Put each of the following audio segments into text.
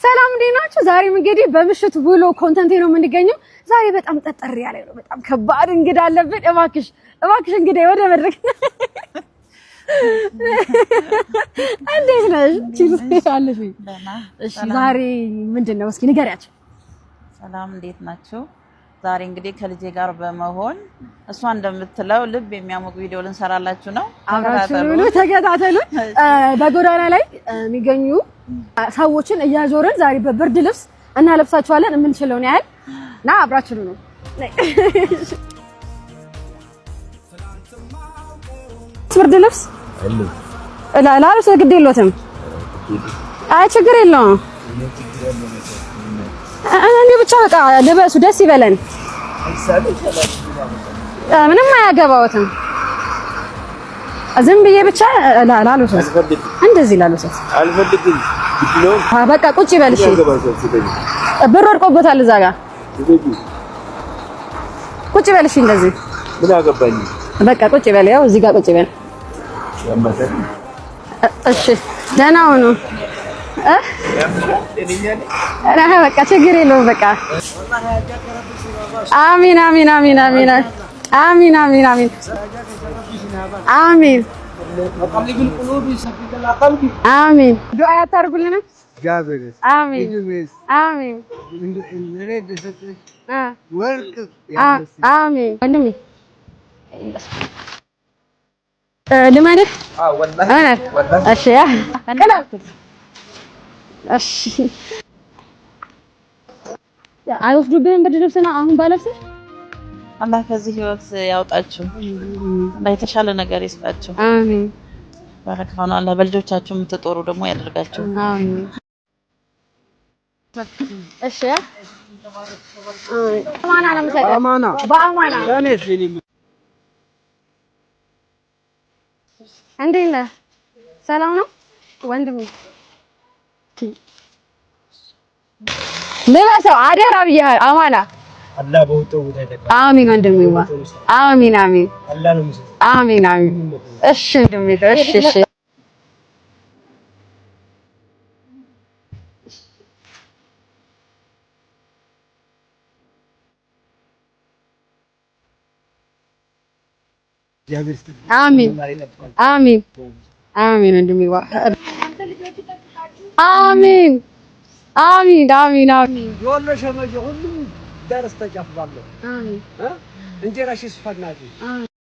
ሰላም እንዴት ናችሁ? ዛሬም እንግዲህ በምሽት ውሎ ኮንተንት ነው የምንገኘው። ዛሬ በጣም ጠጠር ያለ ነው። በጣም ከባድ እንግዳ አለብን። እባክሽ እንግዳ ወደ መድረክ እንዴት ነሽ? ቺርስ እሺ ዛሬ ምንድነው? እስኪ ንገሪያቸው። ሰላም እንዴት ናችሁ? ዛሬ እንግዲህ ከልጄ ጋር በመሆን እሷ እንደምትለው ልብ የሚያሞቅ ቪዲዮ ልንሰራላችሁ ነው። አብራችሁ ተከታተሉ። በጎዳና ላይ የሚገኙ ሰዎችን እያዞርን ዛሬ በብርድ ልብስ እናለብሳቸዋለን የምንችለውን ያህል እና አብራችሁ ነው። ብርድ ልብስ ላልብስ ግድ የለዎትም? አይ ችግር የለውም። እኔ ብቻ በቃ ልበሱ፣ ደስ ይበለን። ምንም አያገባዎትም። ዝም ብዬ ብቻ ላልብስ እንደዚህ ላልብስ አልፈልግም። በቃ ቁጭ ይበል። እሺ ብር ወድቆበታል እዛ ጋር ቁጭ ይበል። እሺ እንደዚህ ምን አገባኝ። በቃ ቁጭ ይበል። ያው እዚህ ጋር ቁጭ ይበል። እሺ ደህና ሁኑ። በቃ ችግር የለውም። በቃ አሚን አሚን አሚን አሚን አሚን አሚን አሚን አሚን አሚን። ዱዓ ያታርጉልን። አሚን አሚን አሚን። ወንድሜ ልማድህ እሺ እሺ አይወስዱብህም ብርድ ልብስና አሁን ባለብስህ አላህ ከዚህ ህይወት ያውጣችሁ። አላህ የተሻለ ነገር ይስጣችሁ። አሚን። ባረካው ነው። አላህ በልጆቻችሁ የምትጦሩ ደግሞ ያደርጋችሁ። አሚን። እሺ አማና ነው የምሰጠው። አማና በአማና እንዴት ነህ? ሰላም ነው ወንድሜ? ልበሰው አደራ ብያለሁ። አማና አላህ በውጣው ተደረገ። አሚን ወንድሜዋ። አሚን አሚን አላህ ነው ምስል። አሚን አሚን። እሺ ወንድሜ እሺ እሺ። አሚን አሚን አሚን ወንድሜዋ። አሚን አሚን አሚን አሚን። የወሎ ሸመጀ ሁሉም ዳርስ ተጨፍባለሁ። አሚን እንጀራሽ ይስፋናጂ። አሚን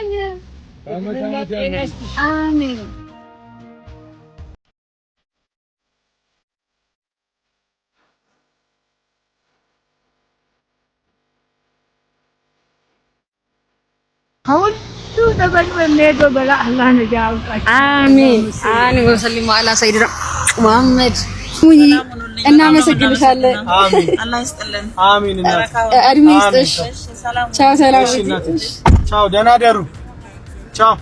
አሚን። አሚን አሚን። ወሰሊሙ አላ ሰይድና ሙሐመድ። እናመሰግንሻለን። አሚን። አላህ ይስጥልን። አሚን። እድሜ ይስጥሽ። ቻው ሰላም። ቻው ደህና ደሩ። ቻው